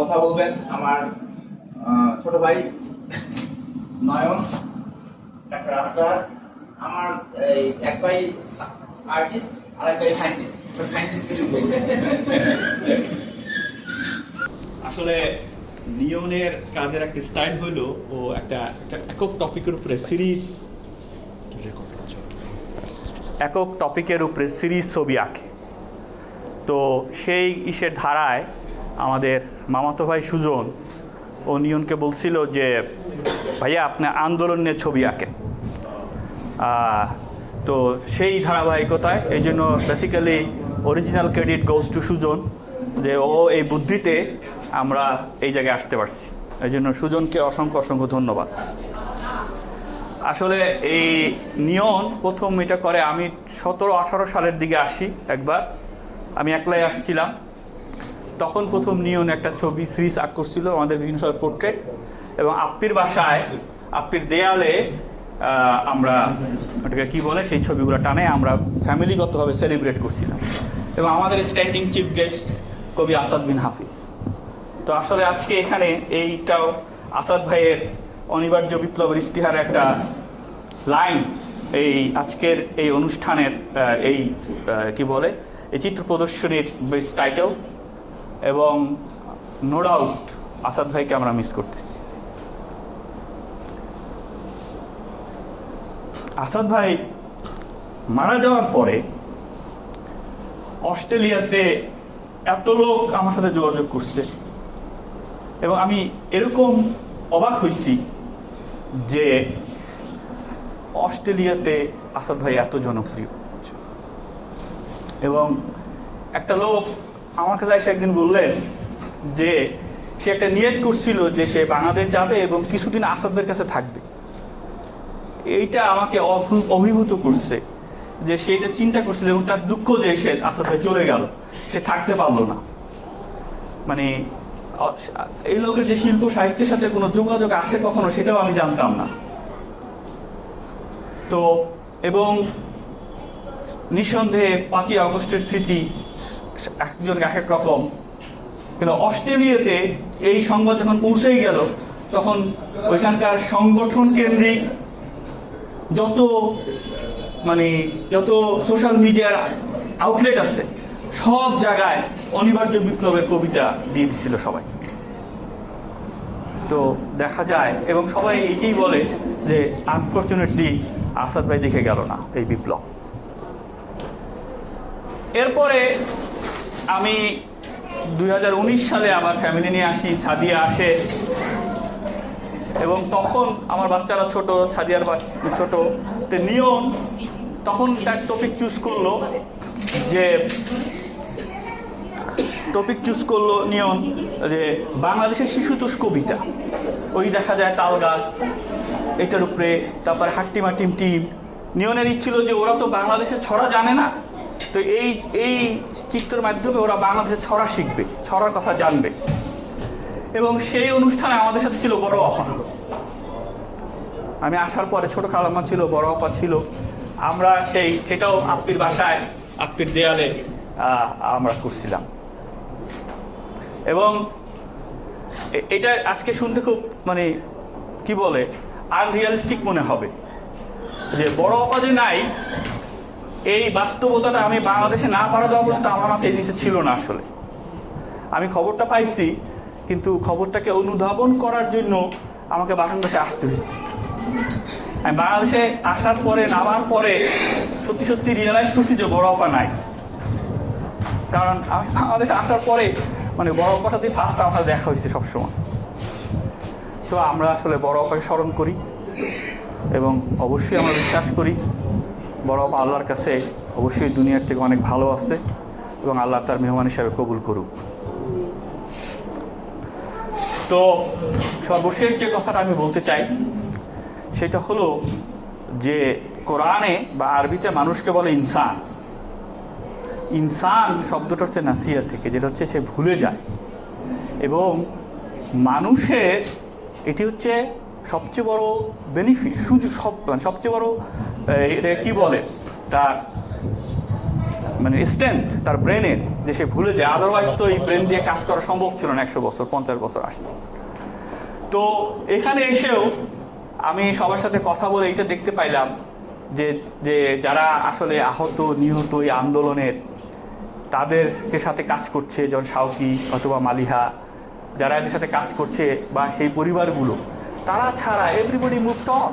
কথা বলবেন আমার ছোট ভাই নয়ন, ডাক্তার আসরার। আমার এক ভাই আর্টিস্ট আর এক ভাই সায়েন্টিস্ট। আসলে নিয়নের কাজের একটা স্টাইল হলো ও একটা একক টপিকের উপরে সিরিজ ছবি আঁকে। তো সেই ইসের ধারায় আমাদের মামাতো ভাই সুজন ও নিয়নকে বলছিল যে ভাইয়া আপনি আন্দোলন নিয়ে ছবি আঁকেন। তো সেই ধারাবাহিকতায় এই জন্য basically original credit goes to Sujon, যে ও এই বুদ্ধিতে আমরা এই জায়গায় আসতে পারছি। এই জন্য সুজনকে অসংখ্য অসংখ্য ধন্যবাদ। আসলে এই নিয়ন প্রথম এটা করে আমি 17-18 সালের দিকে আসি। একবার আমি একলাই আসছিলাম, তখন প্রথম নিয়ন একটা ছবি সিরিজ আঁক করছিল আমাদের বিভিন্ন সব পোর্ট্রেট, এবং আপ্পির বাসায় আপ্পির দেয়ালে আমরা ওটাকে কী বলে সেই ছবিগুলো টানে আমরা ফ্যামিলিগতভাবে সেলিব্রেট করছিলাম। এবং আমাদের স্ট্যান্ডিং চিফ গেস্ট কবি আসাদ বিন হাফিজ। তো আসলে আজকে এখানে এইটাও আসাদ ভাইয়ের অনিবার্য বিপ্লবের ইস্তিহার একটা লাইন এই আজকের এই অনুষ্ঠানের এই কি বলে এই চিত্র প্রদর্শনীর বেস্ট টাইটেল। এবং নো ডাউট আসাদ ভাইকে আমরা মিস করতেছি। আসাদ ভাই মারা যাওয়ার পরে অস্ট্রেলিয়াতে এত লোক আমার সাথে যোগাযোগ করছে, এবং আমি এরকম অবাক হয়েছি যে অস্ট্রেলিয়াতে আসাদ ভাই এত জনপ্রিয়। এবং একটা লোক আমার কাছে এসে একদিন বললেন যে সে একটা নিয়ত করছিল যে সে বাংলাদেশ যাবে এবং কিছুদিন আসাদের কাছে থাকবে। এইটা আমাকে অভিভূত করছে যে সে এটা চিন্তা করছিল, এবং তার দুঃখ যে সে আসাদ ভাই চলে গেল, সে থাকতে পারলো না। মানে এই লোকের যে শিল্প সাহিত্যের সাথে কোনো যোগাযোগ আছে কখনো, সেটাও আমি জানতাম না। তো এবং নিঃসন্দেহে 5ই আগস্টের স্মৃতি একজন এক এক রকম, কিন্তু অস্ট্রেলিয়াতে এই সংবাদ যখন পৌঁছেই গেল, তখন ওইখানকার সংগঠন কেন্দ্রিক যত সোশ্যাল মিডিয়ার আউটলেট আছে সব জায়গায় অনিবার্য বিপ্লবের কবিতা দিয়ে দিচ্ছিল সবাই। তো দেখা যায়, এবং সবাই এইটাই বলে যে আনফর্চুনেটলি আসাদ ভাই দেখে গেল না এই বিপ্লব। এরপরে আমি 2019 সালে আমার ফ্যামিলি নিয়ে আসি, সাদিয়া আসে, এবং তখন আমার বাচ্চারা ছোট, সাদিয়ার ছোট। তো নিয়ন তখন তার টপিক চুজ করলো নিয়ন যে বাংলাদেশের শিশুতোষ কবিতা। ওই দেখা যায় তাল গাছ এটার উপরে, তারপরে হাট্টিমা টিম টিম। নিয়নের ইচ্ছিল যে ওরা তো বাংলাদেশের ছড়া জানে না, তো এই চিত্রের মাধ্যমে ওরা বাংলাদেশের ছড়া শিখবে, ছড়ার কথা জানবে। এবং সেই অনুষ্ঠানে আমাদের সাথে ছিল বড় আপা। আমি আসার পরে ছোট খালাম্মা ছিল, বড় আপা ছিল। আমরা সেটাও আপ্পির বাসায় আপ্পির দেয়ালে আমরা করছিলাম। এবং এটা আজকে শুনতে খুব কি বলে আনরিয়ালিস্টিক মনে হবে যে বড় আপা যে নাই, এই বাস্তবতাটা আমি বাংলাদেশে না পারা দেওয়া পর্যন্ত আমার মাথায় এই জিনিসটা ছিল না। আসলে আমি খবরটা পাইছি, কিন্তু খবরটাকে অনুধাবন করার জন্য আমাকে বাংলাদেশে আসতে হয়েছে। আমি বাংলাদেশে আসার পরে, নামার পরে সত্যি সত্যি রিয়েলাইজ করছি যে বড় আপা নাই। কারণ আমি বাংলাদেশে আসার পরে বড় আপার সাথে ফার্স্ট আমার দেখা হয়েছে সবসময়। তো আমরা আসলে বড় আপাকে স্মরণ করি, এবং অবশ্যই আমরা বিশ্বাস করি বড় আপা আল্লাহর কাছে অবশ্যই দুনিয়ার থেকে অনেক ভালো আছে, এবং আল্লাহ তার মেহমান হিসাবে কবুল করুক। তো সর্বশেষ যে কথাটা আমি বলতে চাই সেটা হলো যে কোরআনে বা আরবিতে মানুষকে বলে ইনসান। ইনসান শব্দটা হচ্ছে নাসিয়া থেকে, যেটা হচ্ছে সে ভুলে যায়। এবং মানুষের এটি হচ্ছে সবচেয়ে বড় বেনিফিট, সবচেয়ে বড় এটা কি বলে তার মানে স্ট্রেংথ তার ব্রেনের, যে সে ভুলে যায়। আদারওয়াইজ তো এই ব্রেন দিয়ে কাজ করা সম্ভব ছিল না 100 বছর, 50 বছর, 80 বছর। তো এখানে এসেও আমি সবার সাথে কথা বলে এইটা দেখতে পাইলাম যে যে যারা আসলে আহত নিহত এই আন্দোলনের, তাদেরকে সাথে কাজ করছে, যেমন শাওকি অথবা মালিহা, যারা এদের সাথে কাজ করছে বা সেই পরিবারগুলো, তারা ছাড়া everybody moved on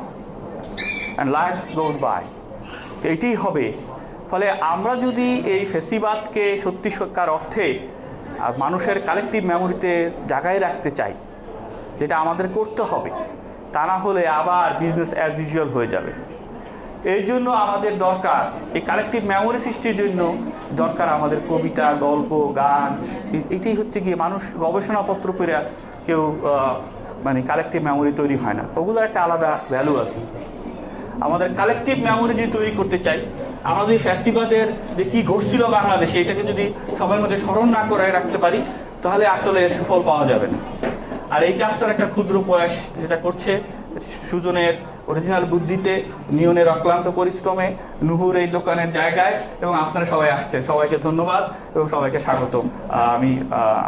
and life goes by. এইটাই হবে। ফলে আমরা যদি এই ফেসিবাদকে সত্যি সত্যিকার অর্থে মানুষের কালেকটিভ মেমোরিতে জায়গায় রাখতে চাই, যেটা আমাদের করতে হবে, তা না হলে আবার বিজনেস অ্যাজ ইউজুয়াল হয়ে যাবে। এই জন্য আমাদের দরকার, এই কালেকটিভ মেমোরি সৃষ্টির জন্য দরকার আমাদের কবিতা, গল্প, গান। এটাই হচ্ছে গিয়ে মানুষ গবেষণাপত্র করে কেউ মানে কালেকটিভ মেমোরি তৈরি হয় না, ওগুলোর একটা আলাদা ভ্যালু আছে। আমাদের কালেকটিভ মেমোরি যদি তৈরি করতে চাই, আমাদের ফ্যাসিবাদের যে কী ঘটছিল বাংলাদেশে, এটাকে যদি সবার মধ্যে স্মরণ না করে রাখতে পারি, তাহলে আসলে সুফল পাওয়া যাবে না। আর এই কাজটার একটা ক্ষুদ্র প্রয়াস যেটা করছে সুজনের অরিজিনাল বুদ্ধিতে, নিয়নের অক্লান্ত পরিশ্রমে, নুহুর এই দোকানের জায়গায়, এবং আপনারা সবাই আসছেন, সবাইকে ধন্যবাদ এবং সবাইকে স্বাগতম। আমি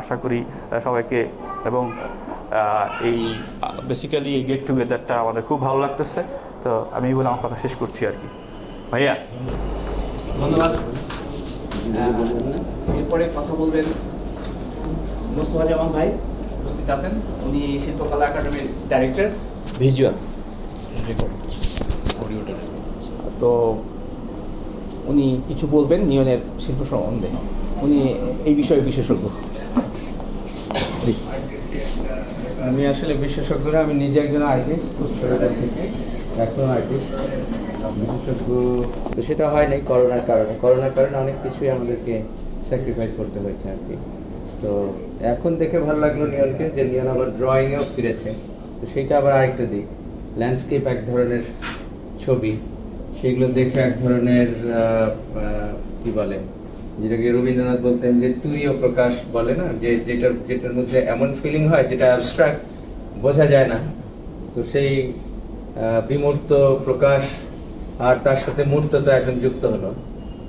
আশা করি সবাইকে, এবং এই বেসিক্যালি এই গেট টুগেদারটা আমাদের খুব ভালো লাগতেছে। তো আমি বলে আমার কথা শেষ করছি আর কি। ভাইয়া ধন্যবাদ। এরপরে কথা বলবেন মোস্তফা জামান ভাই, উপস্থিত আছেন। উনি শিল্পকলা একাডেমির ডাইরেক্টর, ভিজুয়াল তো উনি কিছু বলবেন নিয়নের শিল্প সম্বন্ধে। উনি এই বিষয়ে বিশেষজ্ঞ। আমি আসলে বিশেষজ্ঞ না, আমি নিজে একজন আর্টিস্ট, ছোটবেলা থেকে এখন আর্টিস্ট। বিশেষজ্ঞ তো সেটা হয় নাই করোনার কারণে অনেক কিছুই আমাদেরকে স্যাক্রিফাইস করতে হয়েছে আর কি। তো এখন দেখে ভালো লাগলো নিয়নকে, যে নিয়ন আবার ড্রয়িংয়েও ফিরেছে। তো সেইটা আবার আরেকটা দিক, ল্যান্ডস্কেপ এক ধরনের ছবি, সেগুলো দেখে এক ধরনের কি বলে, যেটাকে রবীন্দ্রনাথ বলতেন যে তুরীয় প্রকাশ বলে না, যে যেটার মধ্যে এমন ফিলিং হয় যেটা অ্যাবস্ট্রাক্ট, বোঝা যায় না। তো সেই বিমূর্ত প্রকাশ আর তার সাথে মূর্ততা এখন যুক্ত হলো।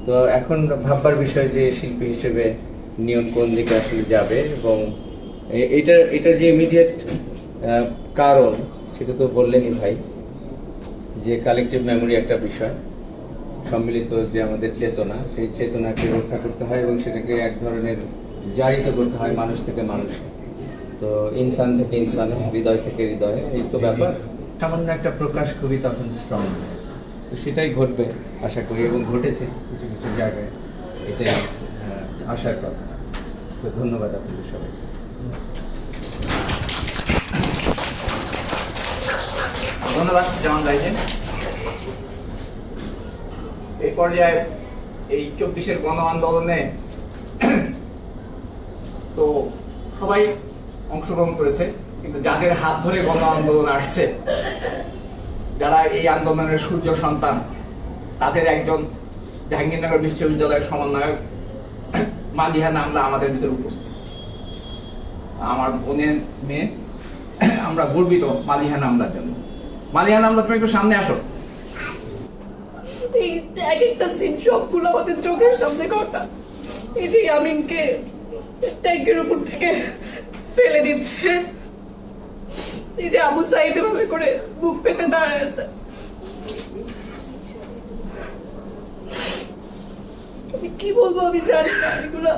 তো এখন ভাববার বিষয় যে শিল্পী হিসেবে নিয়ন কোন দিকে আসলে যাবে, এবং এটার যে ইমিডিয়েট কারণ সেটা তো বললেনই ভাই, যে কালেকটিভ মেমোরি একটা বিষয়, সম্মিলিত যে আমাদের চেতনা, সেই চেতনাকে রক্ষা করতে হয় এবং সেটাকে এক ধরনের জারিত করতে হয় মানুষ থেকে মানুষে। তো ইনসান থেকে ইনসানে, হৃদয় থেকে হৃদয়ে, এই তো ব্যাপার। সামান্য একটা প্রকাশ খুবই তখন স্ট্রং, তো সেটাই ঘটবে আশা করি, এবং ঘটেছে কিছু কিছু জায়গায়, এটাই আশার কথা। তো ধন্যবাদ আপনাদের সবাইকে। ধন্যবাদ জামান ভাইকে। এই পর্যায়ে এই 24-এর গণ আন্দোলনে তো সবাই অংশগ্রহণ করেছে, কিন্তু যাদের হাত ধরে গণ আন্দোলন আসছে, যারা এই আন্দোলনের সূর্য সন্তান, তাদের একজন জাহাঙ্গীরনগর বিশ্ববিদ্যালয়ের সমন্বয়ক মালিহা নামলা আমাদের ভিতরে উপস্থিত। আমার বোনের মেয়ে, আমরা গর্বিত মালিহা নামলার জন্য। মালিহা নামলা, তুমি একটু সামনে আসো। এই এক একটা সিন সবগুলো আমাদের চোখের সামনে ঘটা। এই যে ইয়ামিনকে ট্যাঙ্কের উপর থেকে ফেলে দিচ্ছে, এই যে আবু সাইদ এভাবে করে বুক পেতে দাঁড়ায় আছে। আমি কি বলবো আমি জানি না। এগুলো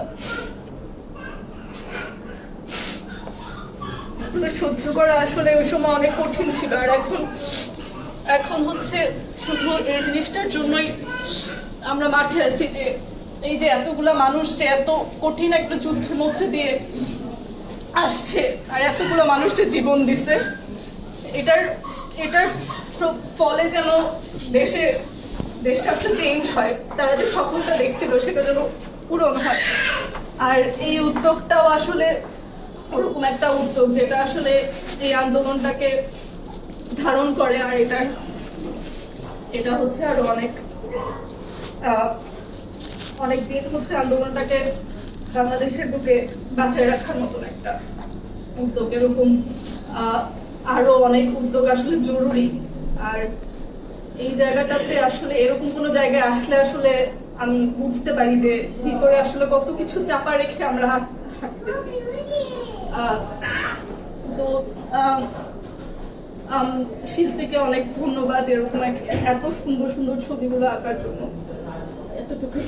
সহ্য করা আসলে ওই সময় অনেক কঠিন ছিল। আর এখন হচ্ছে শুধু এই জিনিসটার জন্যই আমরা মাঠে আছি, যে এই যে এতগুলা মানুষ যে এত কঠিন একটা যুদ্ধের মধ্যে দিয়ে আসছে, আর এতগুলো মানুষ যে জীবন দিছে, এটার ফলে যেন দেশটা আসলে চেঞ্জ হয়। তারা যে স্বপ্নটা দেখছিল সেটা যেন পূরণ হয়। আর এই উদ্যোগটাও আসলে ওরকম একটা উদ্যোগ যেটা আসলে এই আন্দোলনটাকে ধারণ করে। আর এটা হচ্ছে আরো অনেক দিন হচ্ছে আন্দোলনটাকে বাংলাদেশের বুকে বাঁচায় রাখার মতন একটা উদ্যোগ। এরকম আরো অনেক উদ্যোগ আসলে জরুরি। আর এই জায়গাটাতে আসলে এরকম কোনো জায়গায় আসলে আসলে আমি বুঝতে পারি যে ভিতরে আসলে কত কিছু চাপা রেখে আমরা হাঁটতেছি। তো শিল্পীকে অনেক ধন্যবাদ এরকম এত সুন্দর সুন্দর ছবিগুলো আঁকার জন্য। এতটুকুই।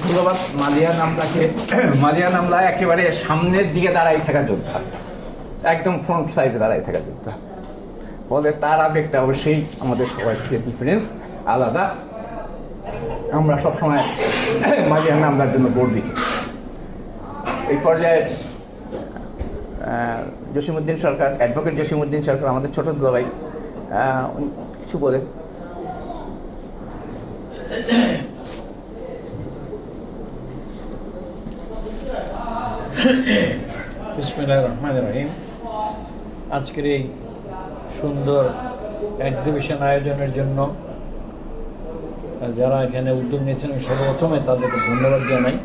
ধন্যবাদ মালিয়া নামলাকে। মালিয়া নামলা একেবারে সামনের দিকে দাঁড়াই থাকা যোদ্ধা, একদম ফ্রন্ট সাইডে দাঁড়াই থাকা যোদ্ধা, ফলে তার আবেগটা অবশ্যই আমাদের সবার থেকে ডিফারেন্স, আলাদা। আমরা সবসময় মালিয়া নামলার জন্য গর্বিত। এই পর্যায়ে জসিমউদ্দিন সরকার, অ্যাডভোকেট জসিমউদ্দিন সরকার, আমাদের ছোট দুলাভাই, উনি কিছু বলেন। বিসমিল্লাহির রহমানির রহিম। আজকের এই সুন্দর এক্সিবিশন আয়োজনের জন্য যারা এখানে উদ্যোগ নিয়েছেন আমি সর্বপ্রথমে তাদেরকে ধন্যবাদ জানাই।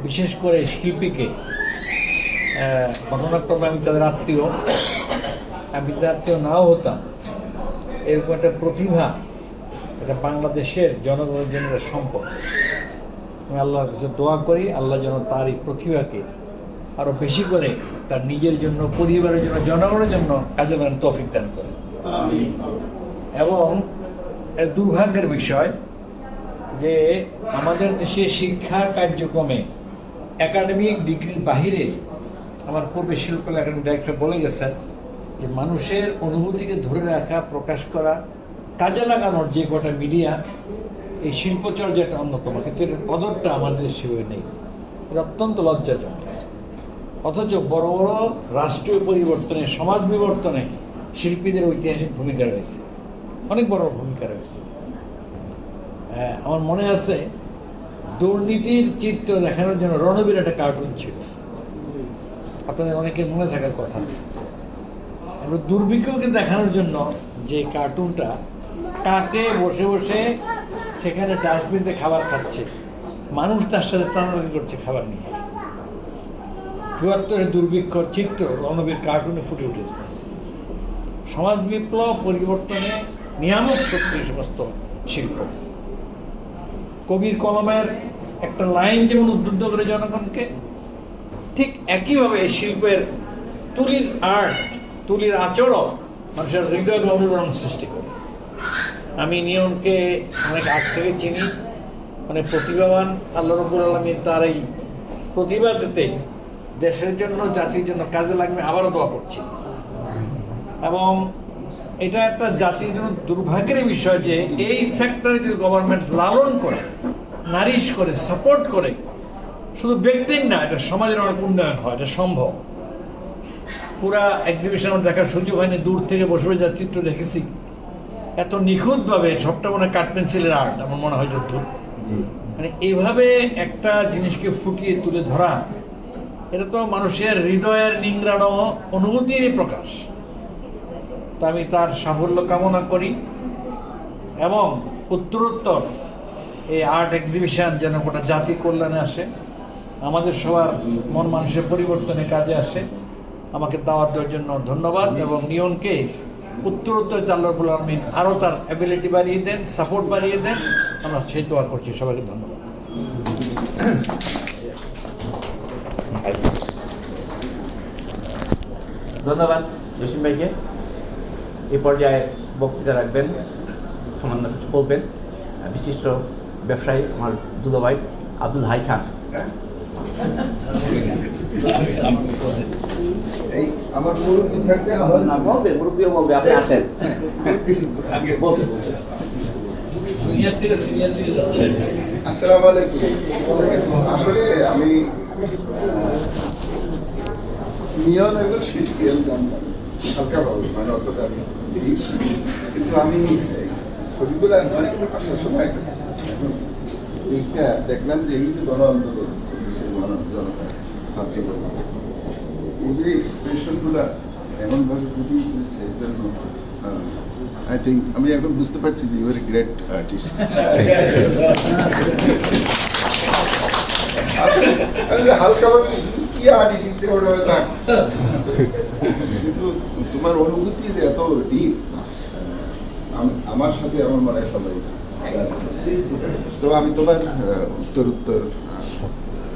বিশেষ করে শিল্পীকে, ঘটনাক্রমে আমি তাদের আত্মীয়, আমি তাদের আত্মীয় নাও হতাম, এরকম একটা প্রতিভা, এটা বাংলাদেশের জনগণের জন্য একটা সম্পদ। আমি আল্লাহর কাছে দোয়া করি আল্লাহ যেন তার এই প্রতিভাকে আরও বেশি করে তার নিজের জন্য, পরিবারের জন্য, জনগণের জন্য কাজে লাগানোর তৌফিক দান করে। এবং এর দুর্ভাগ্যের বিষয় যে আমাদের দেশে শিক্ষা কার্যক্রমে একাডেমিক ডিগ্রির বাহিরে, আমার পূর্বে শিল্পকলা একাডেমি ডাইরেক্টর বলে গেছেন যে মানুষের অনুভূতিকে ধরে রাখা, প্রকাশ করা, কাজে লাগানোর যে কটা মিডিয়া, এই শিল্পচর্যাটা অন্যতম, কিন্তু এর কদরটা আমাদের সেভাবে নেই। এটা অত্যন্ত লজ্জাজনক। অথচ বড় বড় রাষ্ট্রীয় পরিবর্তনে, সমাজ বিবর্তনে শিল্পীদের ঐতিহাসিক ভূমিকা রয়েছে, অনেক বড় ভূমিকা রয়েছে। আমার মনে আছে দুর্নীতির চিত্র দেখানোর জন্য রণবীর একটা কার্টুন ছিল, আপনাদের অনেকের মনে থাকার কথা। এবার দুর্ভিক্ষকে দেখানোর জন্য যে কার্টুনটা, কাকে বসে বসে সেখানে ডাস্টবিনে খাবার খাচ্ছে, মানুষ তার সাথে টানাটানি করছে খাবার নিয়ে। ৭৪ দুর্ভিক্ষর চিত্র রণবীর কার্টুনে ফুটে উঠেছে। সমাজ বিপ্লব পরিবর্তনে নিয়ামক শক্তি সমস্ত শিল্প। কবির কলমের একটা লাইন যেমন উদ্বুদ্ধ করে জনগণকে, ঠিক একইভাবে এই শিল্পের তুলির আর্ট, তুলির আচরণ মানুষের হৃদয় অনুরণন সৃষ্টি করে। আমি নিয়মকে অনেক আগ থেকে চিনি, অনেক প্রতিভাবান। আল্লাহ রাব্বুল আলামিন তার এই প্রতিভা যাতে দেশের জন্য, জাতির জন্য কাজে লাগবে, আবারও দোয়া করছি। এবং এটা একটা জাতির জন্য দুর্ভাগ্যের বিষয় যে এই সেক্টরে যদি গভর্নমেন্ট লালন করে, নারিশ করে, সাপোর্ট করে, শুধু ব্যক্তির না, এটা সমাজের অনেক উন্নয়ন হয়, এটা সম্ভব। পুরা এক্সিবিশন আমার দেখার সুযোগ হয়নি, দূর থেকে বসে বসে যা চিত্র দেখেছি, এত নিখুঁতভাবে, সবটা মনে হয় কাঠ পেন্সিলের আর্ট আমার মনে হয় যুদ্ধ। মানে এইভাবে একটা জিনিসকে ফুটিয়ে তুলে ধরা, এটা তো মানুষের হৃদয়ের নিংড়ানো অনুভূতিরই প্রকাশ। তো আমি তার সাফল্য কামনা করি এবং উত্তরোত্তর এই আর্ট এক্সিবিশন যেন গোটা জাতি কল্যাণে আসে, আমাদের সবার মন মানুষের পরিবর্তনে কাজে আসে। আমাকে দাওয়াত দেওয়ার জন্য ধন্যবাদ। এবং নিয়নকে উত্তরোত্তর আল্লাহ রাব্বুল আলামিন আরও তার অ্যাবিলিটি বাড়িয়ে দেন, সাপোর্ট বাড়িয়ে দেন, আমরা সেই দোয়া করছি। সবাইকে ধন্যবাদ। ধন্যবাদ জসিম ভাইকে। এই পর্যায়ে বক্তৃতা রাখবেন, সামান্য কিছু বলবেন বিশিষ্ট ব্যবসায়ী আমার দুলাভাই আব্দুল হাই খান। এই আমার মুরব্বী থাকতে আমার না বলবে, মুরব্বীও বলবে, আপনি আসেন। জুনিয়র থেকে সিনিয়র দিকে যাচ্ছে। আসসালামু আলাইকুম। আসলে আমি নিয়ন একজন শিল্পী, আমি জানতাম হালকাভাবে, মানে অতটা আমি দেখিস, কিন্তু আমি ছবিগুলো আসার সময় দেখলাম যে এই যে গণ আন্দোলন, ছাত্রী এই যে এক্সপ্রেশনগুলো এমনভাবে ফুটিয়ে তুলছে, এই জন্য আই থিঙ্ক আমি এখন বুঝতে পারছি যে you are a great artist. হালকাভাবে কি আর্টিস্ট শিখতে পারবে না, কিন্তু তোমার অনুভূতি যে এত ডিপ, আমার সাথে আমার মনে হয় সবাই তো আমি তোমার উত্তর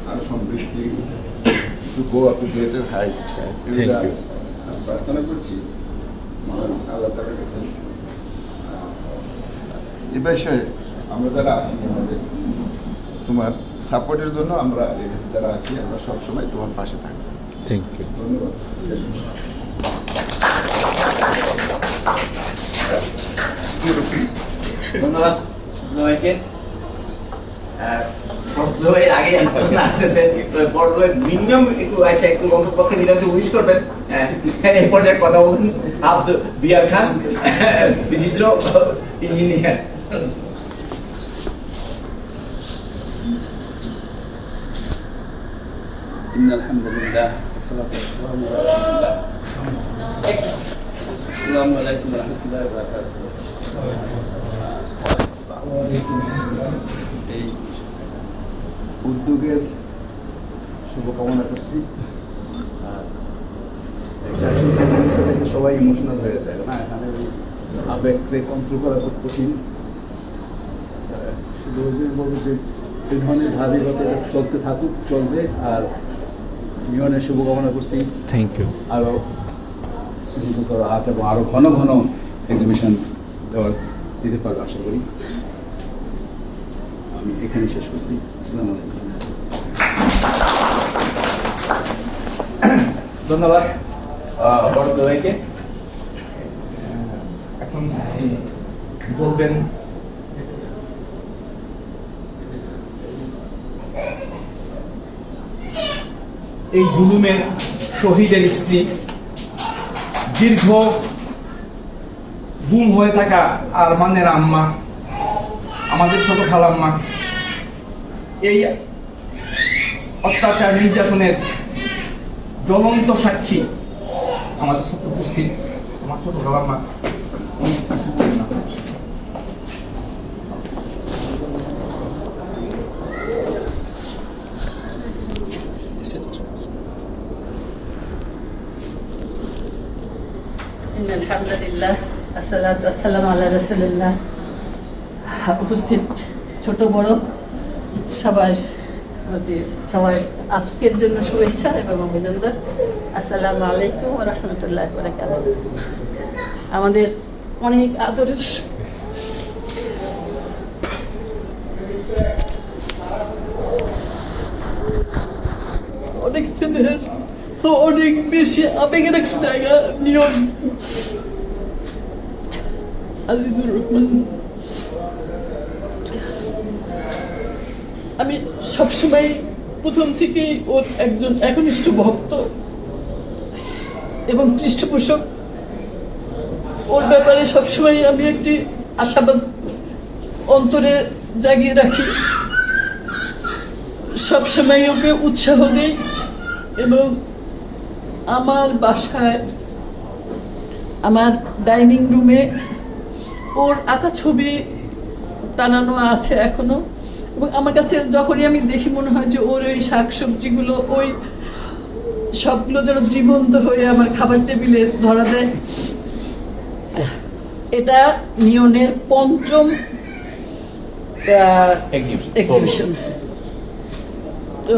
আরো সমৃদ্ধি to go up to greater height প্রার্থনা করছি মহান আল্লাহ তাআলার কাছে। এই বিষয়ে আমরা যারা আছি আমাদের তোমার সাপোর্টের জন্য আমরা যারা আছি আমরা সবসময় তোমার পাশে থাকবো। Thank you. ধন্যবাদ। ধন্যবাদ সবাইকে। পর্যায়ের আগে এখন আসতেছে পর্যায়ে মিনিমাম একটু অন্তপক্ষে দিলে উইশ করবেন। এই পর্যায়ে কথা বলুন আব্দুল বিয়ার খান, বিশিষ্ট ইঞ্জিনিয়ার। إن الحمد لله والصلاة والسلام على رسول الله. السلام عليكم ورحمة الله وبركاته. এই উদ্যোগের শুভকামনা করছি। আর এটা আসলে সবাই ইমোশনাল হয়ে যায় না, এখানে আবেগকে কন্ট্রোল করা খুব কঠিন। শুধু বলবো যে এই ধরনের ধারাবাহিকতা চলতে থাকুক, চলবে। আর নিয়নের শুভকামনা করছি। Thank you. আরও হাত এবং আরও ঘন ঘন এক্সিবিশন দিতে পারবো আশা করি। আমি এখানে শেষ করছি। আসসালামু আলাইকুম। ধন্যবাদ বড়দেরকে। এখন বলবেন এই জুলুমের শহীদের স্ত্রী, দীর্ঘ গুম হয়ে থাকা আরমানের আম্মা, আমাদের ছোট খালাম্মা, এই অত্যাচার নির্যাতনের জ্বলন্ত সাক্ষী আমাদের সাথে উপস্থিত আমার ছোট খালাম্মা। আলহামদুলিল্লাহ, আসসালাতু আসসালামু আলা রাসূলিল্লাহ। উপস্থিত ছোট বড় সবার আজকের জন্য শুভেচ্ছা এবং অভিনন্দন। আসসালামু আলাইকুম ওয়া রাহমাতুল্লাহি ওয়া বারাকাতুহু। আমাদের অনেক আদরের অনেক স্নেহের অনেক বেশি আবেগের একটা জায়গা নিয়ম আজিজুর রহমান। আমি সবসময় প্রথম থেকেই ওর একজন একনিষ্ঠ ভক্ত এবং পৃষ্ঠপোষক। ওর ব্যাপারে সবসময় আমি একটি আশাবাদ অন্তরে জাগিয়ে রাখি, সবসময় ওকে উৎসাহ দিই। এবং আমার বাসায়, আমার ডাইনিং রুমে ওর আঁকা ছবি টানানো আছে এখনো। এবং আমার কাছে যখনই আমি দেখি মনে হয় যে ওর ওই শাকসবজিগুলো, ওই সবগুলো যেন জীবন্ত হয়ে আমার খাবার টেবিলে ধরা দেয়। এটা নিয়নের পঞ্চম এক্সিবিশন। তো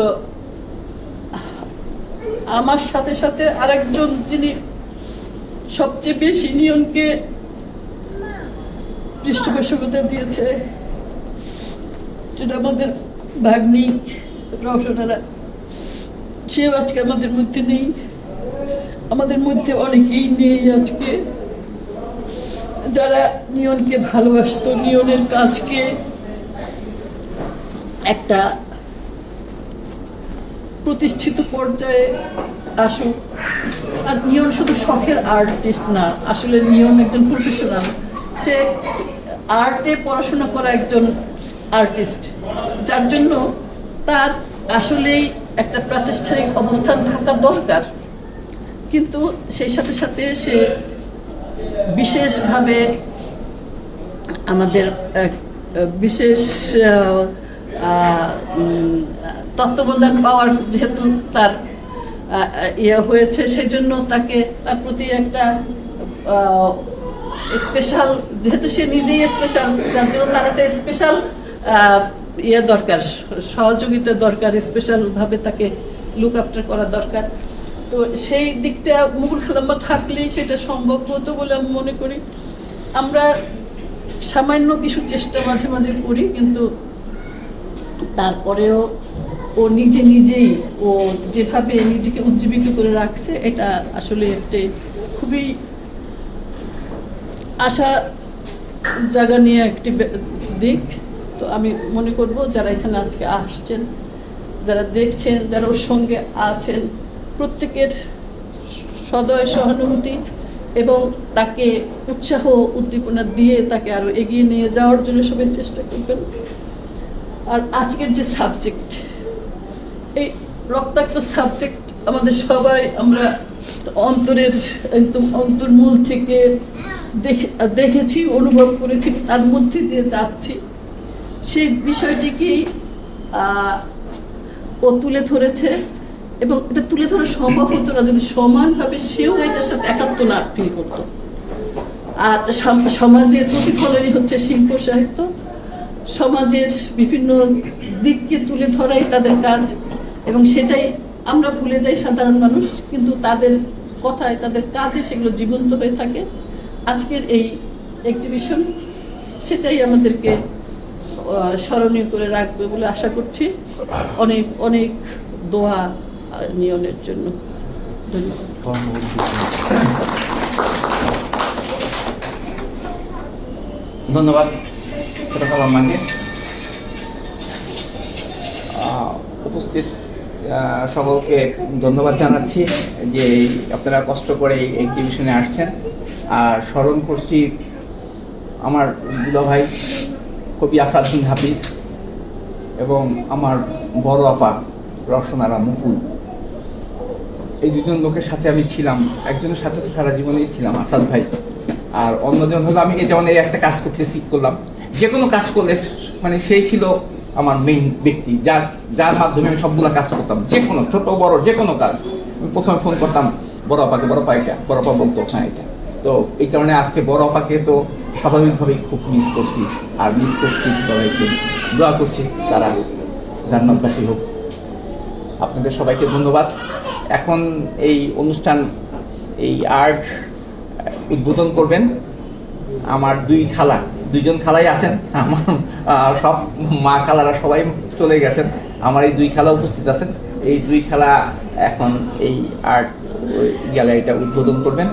আমার সাথে সাথে আরেকজন যিনি সবচেয়ে বেশি নিয়নকে পৃষ্ঠপোষকতা দিয়েছে, যেটা আমাদের ভাগ্নি রওশনারা, সেও আজকে আমাদের মধ্যে নেই। আমাদের মধ্যে অনেকেই নেই আজকে, যারা নিয়নকে ভালোবাসতো, নিয়নের কাজকে একটা প্রতিষ্ঠিত পর্যায়ে আসুক। আর নিয়ন শুধু শখের আর্টিস্ট না, আসলে নিয়ন একজন প্রফেশনাল। সে আর্টে পড়াশোনা করা একজন আর্টিস্ট, যার জন্য তার আসলেই একটা প্রাতিষ্ঠানিক অবস্থান থাকা দরকার। কিন্তু সেই সাথে সাথে সে বিশেষভাবে আমাদের বিশেষ তত্ত্বাবধান পাওয়ার যেহেতু তার ইয়ে হয়েছে, সেজন্য তাকে তার প্রতি একটা স্পেশাল, যেহেতু সে নিজেই স্পেশাল, যার জন্য তার একটা স্পেশাল ইয়ে দরকার, সহযোগিতা দরকার, স্পেশালভাবে তাকে লুক আফটার করা দরকার। তো সেই দিকটা মুকুল খালাম্মা থাকলেই সেটা সম্ভব হতো বলে আমি মনে করি। আমরা সামান্য কিছু চেষ্টা মাঝে মাঝে করি, কিন্তু তারপরেও ও নিজেই ও যেভাবে নিজেকে উজ্জীবিত করে রাখছে, এটা আসলে একটি খুবই আশা জায়গা নিয়ে একটি দিক। তো আমি মনে করব যারা এখানে আজকে আসছেন, যারা দেখছেন, যারা ওর সঙ্গে আছেন, প্রত্যেকের সদয় সহানুভূতি এবং তাকে উৎসাহ উদ্দীপনা দিয়ে তাকে আরো এগিয়ে নিয়ে যাওয়ার জন্য সবাই চেষ্টা করবেন। আর আজকের যে সাবজেক্ট, এই রক্তাক্ত সাবজেক্ট আমাদের সবাই আমরা অন্তরের একদম অন্তর্মূল থেকে দেখেছি, অনুভব করেছি, তার মধ্যে দিয়ে যাচ্ছি। সেই বিষয়টিকেই ও তুলে ধরেছে, এবং এটা তুলে ধরা সম্ভব হতো না যদি সমানভাবে সেও এটার সাথে একাত্ম না ফিল করতো। আর সমাজের প্রতিফলনই হচ্ছে শিল্প সাহিত্য, সমাজের বিভিন্ন দিককে তুলে ধরাই তাদের কাজ, এবং সেটাই আমরা ভুলে যাই সাধারণ মানুষ, কিন্তু তাদের কথায়, তাদের কাজে সেগুলো জীবন্ত হয়ে থাকে। আজকের এই এক্সিবিশন সেটাই আমাদেরকে স্মরণীয় করে রাখবে বলে আশা করছি। অনেক অনেক দোয়া নিয়নের জন্য ধন্যবাদ। ধন্যবাদ ছোটো খালাম্মাকে। উপস্থিত সকলকে ধন্যবাদ জানাচ্ছি যে আপনারা কষ্ট করে এই এক্সিবিশনে আসছেন। আর স্মরণ করছি আমার দুলা ভাই কবি আসাদুদ্দিন হাফিজ এবং আমার বড় আপা রসনারা মুকুল। এই দুজন লোকের সাথে আমি ছিলাম, একজনের সাথে তো সারা জীবনেই ছিলাম, আসাদ ভাই। আর অন্যজন হলো আমি যেমন এই একটা কাজ করলাম, যে কোনো কাজ করলে মানে সেই ছিল আমার মেইন ব্যক্তি, যার মাধ্যমে আমি সবগুলো কাজ করতাম, যে কোনো ছোট বড় যে কোনো কাজ। আমি প্রথমে ফোন করতাম বড় আপাকে, বড় আপা এটা, বড় আপা বলতো হ্যাঁ এটা। তো এই কারণে আজকে বড় আপাকে তো স্বাভাবিকভাবেই খুব মিস করছি, আর মিস করছি সবাইকে দোয়া করছি তারা জান্নাতবাসী হোক। আপনাদের সবাইকে ধন্যবাদ। এখন এই অনুষ্ঠান, এই আর্ট উদ্বোধন করবেন আমার দুইজন খালাই আছেন। আমার সব মা খালারা সবাই চলে গেছেন, আমার এই দুই খালা উপস্থিত আছেন। এই দুই খালা এখন এই আর্ট গ্যালারিটা উদ্বোধন করবেন।